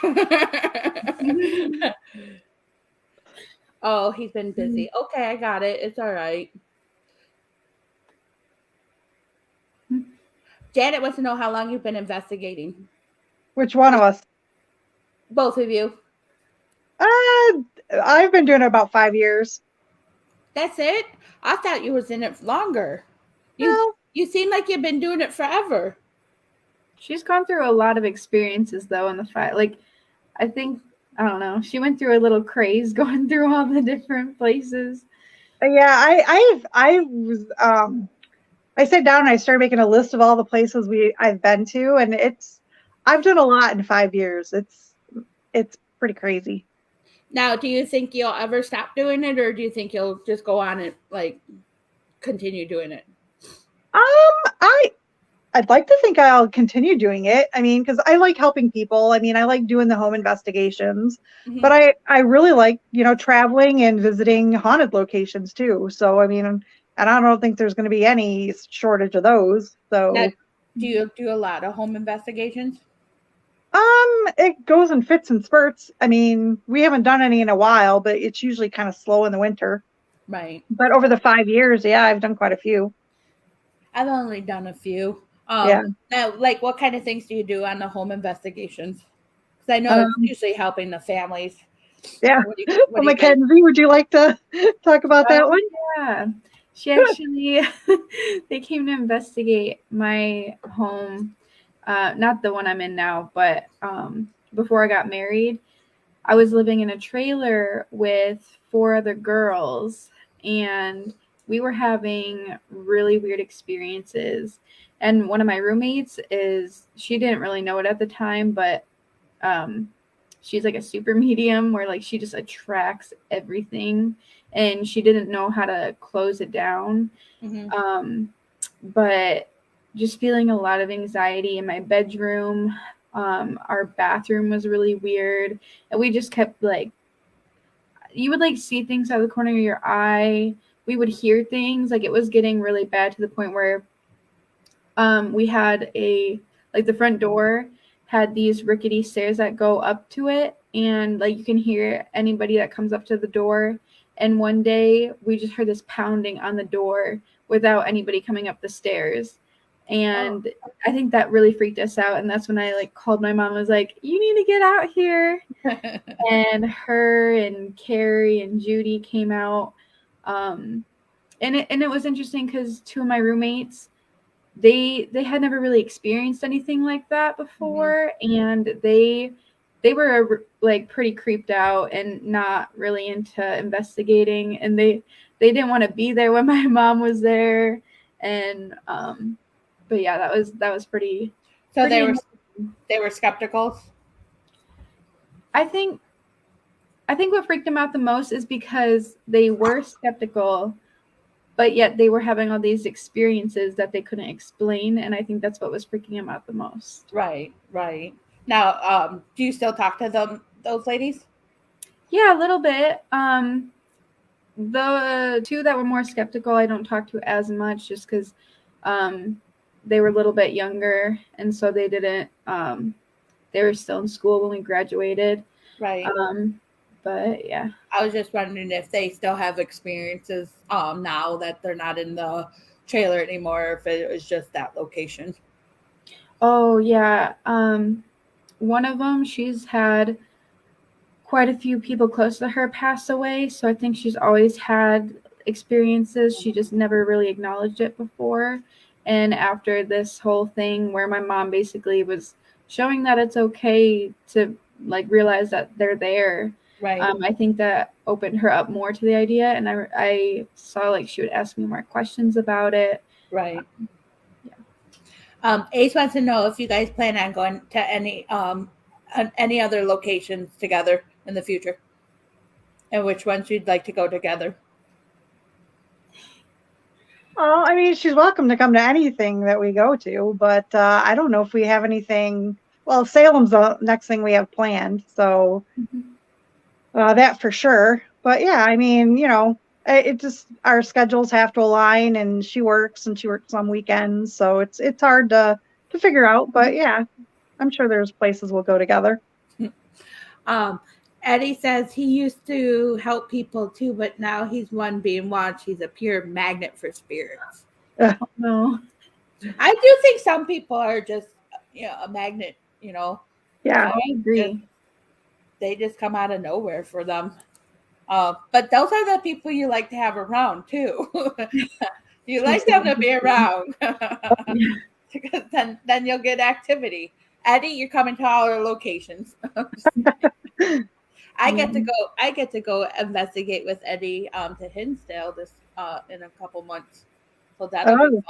Oh, he's been busy. Okay, I got it. It's all right. Janet wants to know how long you've been investigating. Which one of us? Both of you. I've been doing it about 5 years. That's it? I thought you was in it longer. You seem like you've been doing it forever. She's gone through a lot of experiences though in the fight. Like, I think, I don't know, she went through a little craze going through all the different places. Yeah, I sat down and I started making a list of all the places I've been to, and I've done a lot in 5 years. It's pretty crazy. Now, do you think you'll ever stop doing it, or do you think you'll just go on and like continue doing it? I'd like to think I'll continue doing it. I mean, because I like helping people. I mean, I like doing the home investigations, but I really like, traveling and visiting haunted locations too. So, I mean, and I don't think there's going to be any shortage of those. So, now, do you do a lot of home investigations? It goes in fits and spurts. I mean, we haven't done any in a while, but it's usually kind of slow in the winter. Right. But over the 5 years, yeah, I've done quite a few. I've only done a few. Yeah. Now, like, what kind of things do you do on the home investigations? Because I know it's usually helping the families. Yeah. Well, Mackenzie, would you like to talk about that one? Yeah. She actually, they came to investigate my home, not the one I'm in now, but before I got married, I was living in a trailer with 4 other girls, and we were having really weird experiences. And one of my roommates she didn't really know it at the time, but she's like a super medium where like she just attracts everything, and she didn't know how to close it down. But just feeling a lot of anxiety in my bedroom. Our bathroom was really weird, and we just kept like, you would like see things out of the corner of your eye. We would hear things. Like, it was getting really bad to the point where we had the front door had these rickety stairs that go up to it, and like you can hear anybody that comes up to the door. And one day we just heard this pounding on the door without anybody coming up the stairs. And I think that really freaked us out. And that's when I like called my mom and was like, you need to get out here. And her and Carrie and Judy came out. And it was interesting because 2 of my roommates, they had never really experienced anything like that before. And they were like pretty creeped out and not really into investigating. And they didn't want to be there when my mom was there. And but yeah, that was pretty. So pretty they were skeptical. I think what freaked them out the most is because they were skeptical, but yet they were having all these experiences that they couldn't explain, and I think that's what was freaking them out the most. Right. Now, do you still talk to those ladies? Yeah, a little bit. The two that were more skeptical, I don't talk to as much, just because they were a little bit younger, and so they didn't. They were still in school when we graduated. Right. But yeah. I was just wondering if they still have experiences now that they're not in the trailer anymore, if it was just that location. Oh yeah. One of them, she's had quite a few people close to her pass away, so I think she's always had experiences. She just never really acknowledged it before. And after this whole thing where my mom basically was showing that it's okay to like realize that they're there, right? I think that opened her up more to the idea, and I saw like she would ask me more questions about it. Right. Ace wants to know if you guys plan on going to any other locations together in the future, and which ones you'd like to go together. Oh, I mean, she's welcome to come to anything that we go to, but I don't know if we have anything. Well, Salem's the next thing we have planned, so that for sure. But yeah, I mean, it just our schedules have to align, and she works on weekends, so it's hard to figure out. But yeah, I'm sure there's places we'll go together. Eddie says he used to help people too, but now he's one being watched. He's a pure magnet for spirits. No, I do think some people are just a magnet. Yeah, I agree. They just come out of nowhere for them. But those are the people you like to have around too. You like them to be around because then you'll get activity. Eddie, you're coming to all our locations. I get to go investigate with Eddie to Hinsdale this in a couple months. So that'll be fun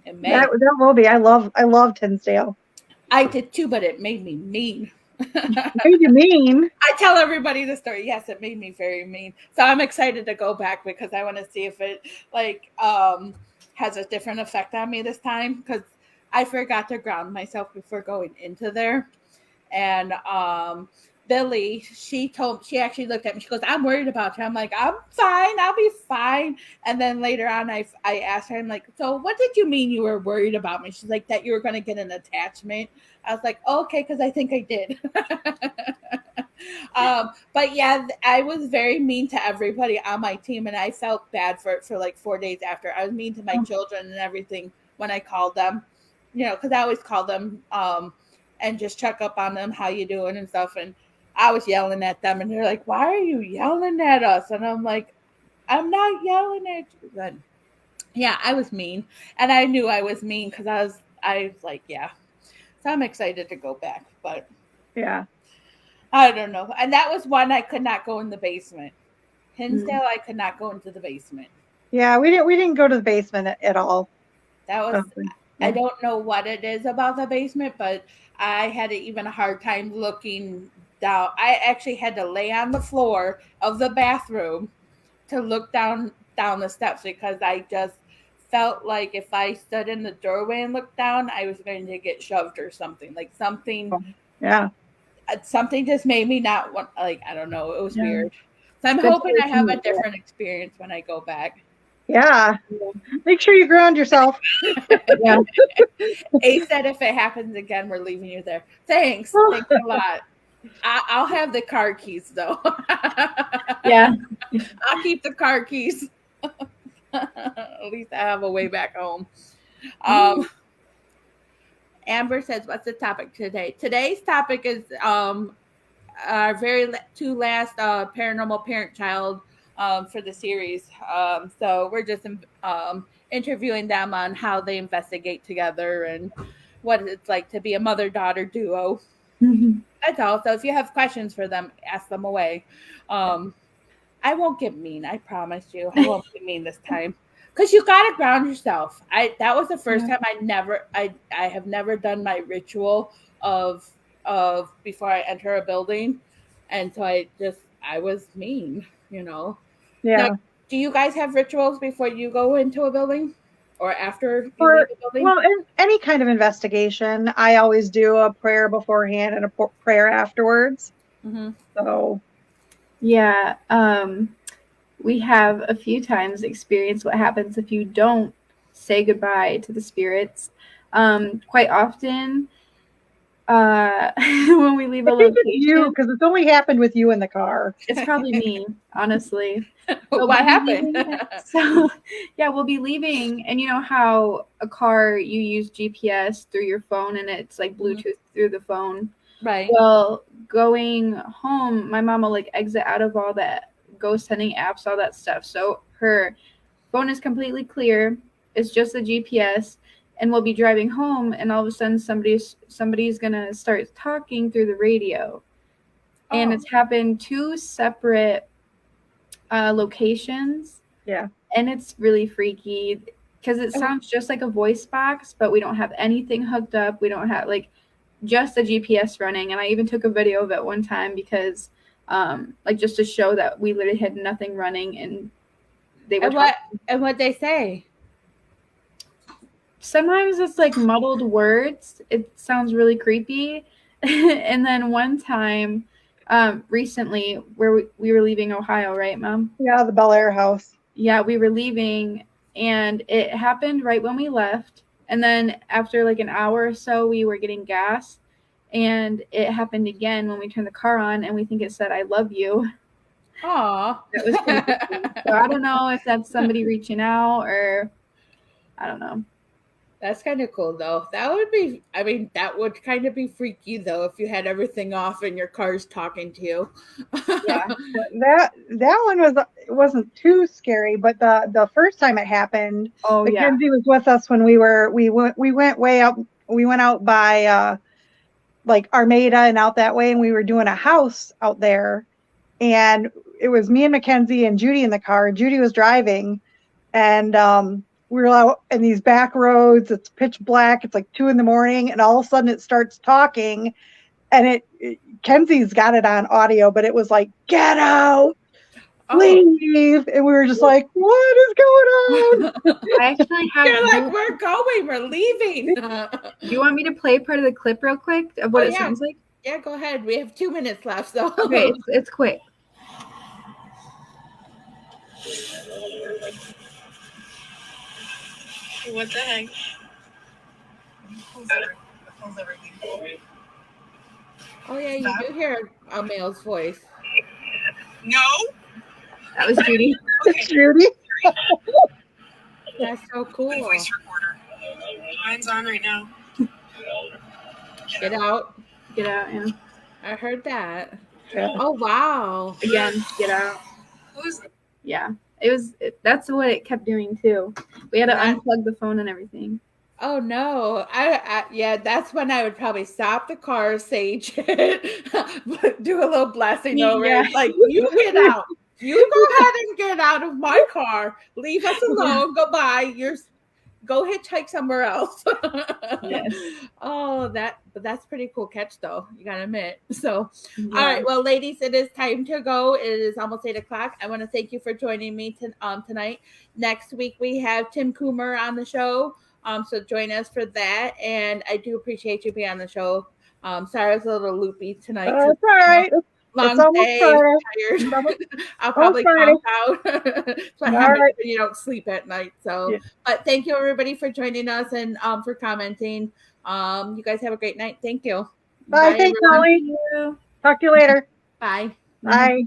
in May. That will be. I loved Hinsdale. I did too, but it made me mean. Made you mean? I tell everybody the story. Yes, it made me very mean. So I'm excited to go back because I want to see if it has a different effect on me this time, because I forgot to ground myself before going into there. And Billy, she actually looked at me. She goes, "I'm worried about you." I'm like, "I'm fine. I'll be fine." And then later on, I asked her, I'm like, "So what did you mean you were worried about me?" She's like, "That you were going to get an attachment." I was like, oh, "Okay," because I think I did. But yeah, I was very mean to everybody on my team, and I felt bad for like 4 days after. I was mean to my children and everything when I called them, because I always call them and just check up on them, how you doing and stuff. And I was yelling at them, and they're like, "Why are you yelling at us?" And I'm like, "I'm not yelling at you." But yeah, I was mean, and I knew I was mean because I was like, yeah. So I'm excited to go back, but yeah, I don't know. And that was one I could not go in the basement. Hinsdale, I could not go into the basement. Yeah, we didn't go to the basement at all. That was I don't know what it is about the basement, but I had even a hard time looking down. I actually had to lay on the floor of the bathroom to look down the steps because I just felt like if I stood in the doorway and looked down, I was going to get shoved or something. Like something. Yeah. Something just made me not want. Like I don't know. It was weird. So I'm hoping I have a different experience when I go back. Yeah. Make sure you ground yourself. Yeah. Ace said if it happens again, we're leaving you there. Thanks. Thanks a lot. I'll have the car keys though. Yeah. I'll keep the car keys. At least I have a way back home. Amber says, "What's the topic today?" Today's topic is our very two last paranormal parent-child for the series. So we're just interviewing them on how they investigate together and what it's like to be a mother-daughter duo. Mm-hmm. That's all. So if you have questions for them, ask them away. I won't get mean. I promise you. I won't be mean this time. because you gotta ground yourself. That was the first time I have never done my ritual of before I enter a building, and so I was mean, you know. Yeah. Now, do you guys have rituals before you go into a building or after you Or, leave a building? well, in any kind of investigation, I always do a prayer beforehand and a prayer afterwards. Mm-hmm. So, Yeah, we have a few times experienced what happens if you don't say goodbye to the spirits. Quite often, when we leave a I think it's you, location, because it's only happened with you in the car. it's probably me, honestly. What we'll be happened? leaving- So, yeah, we'll be leaving, and you know how a car, you use GPS through your phone, and it's like Bluetooth through the phone. Right. Well, going home, my mom will like exit out of all that ghost sending apps, all that stuff. So her phone is completely clear. It's just the GPS, and we'll be driving home, and all of a sudden somebody's gonna start talking through the radio, and it's happened 2 separate locations. Yeah. And it's really freaky because it sounds just like a voice box, but we don't have anything hooked up. We don't have like just a GPS running. And I even took a video of it one time because like just to show that we literally had nothing running, and they were what they say. Sometimes it's like muddled words. It sounds really creepy. And then one time recently where we were leaving Ohio, right, Mom? Yeah, the Bel Air house. Yeah, we were leaving, and it happened right when we left. And then after like an hour or so, we were getting gas, and it happened again when we turned the car on, and we think it said, "I love you." Aw. That was creepy. So I don't know if that's somebody reaching out, or I don't know. That's kind of cool, though. That would kind of be freaky, though, if you had everything off and your car's talking to you. Yeah. That one wasn't too scary, but the first time it happened, Mackenzie was with us when we went way up. We went out by like Armada and out that way, and we were doing a house out there, and it was me and Mackenzie and Judy in the car. Judy was driving, and we were out in these back roads. It's pitch black. It's like 2 a.m, and all of a sudden it starts talking, and Kenzie's got it on audio, but it was like, "Get out, leave," and we were just like, "What is going on?" I actually have. You're like, "We're going. We're leaving." Do you want me to play part of the clip real quick of what it sounds like? Yeah, go ahead. We have 2 minutes left, so Okay, it's quick. What the heck? Oh yeah, you do hear a male's voice. No. That was Judy. Judy. That's so cool. My voice recorder. Mine's on right now. Get out. Get out, yeah. I heard that. Yeah. Oh wow. Again, get out. Who's Yeah. That's what it kept doing too. We had to unplug the phone and everything. Oh no. Yeah, that's when I would probably stop the car, sage it, do a little blessing over it. Like, you get out. You go ahead and get out of my car. Leave us alone. Goodbye. Go hitchhike somewhere else. Yes. Oh, that's pretty cool catch, though. You gotta admit. So, all right, well, ladies, it is time to go. It is almost 8:00. I want to thank you for joining me tonight. Next week we have Tim Coomer on the show. So join us for that, and I do appreciate you being on the show. Sorry I was a little loopy tonight. That's all right. Long day, tired. I'll probably conk out. So I have it when you don't sleep at night. So, but thank you everybody for joining us and for commenting. You guys have a great night. Thank you. Bye. Thanks, Holly. Talk to you later. Bye. Bye.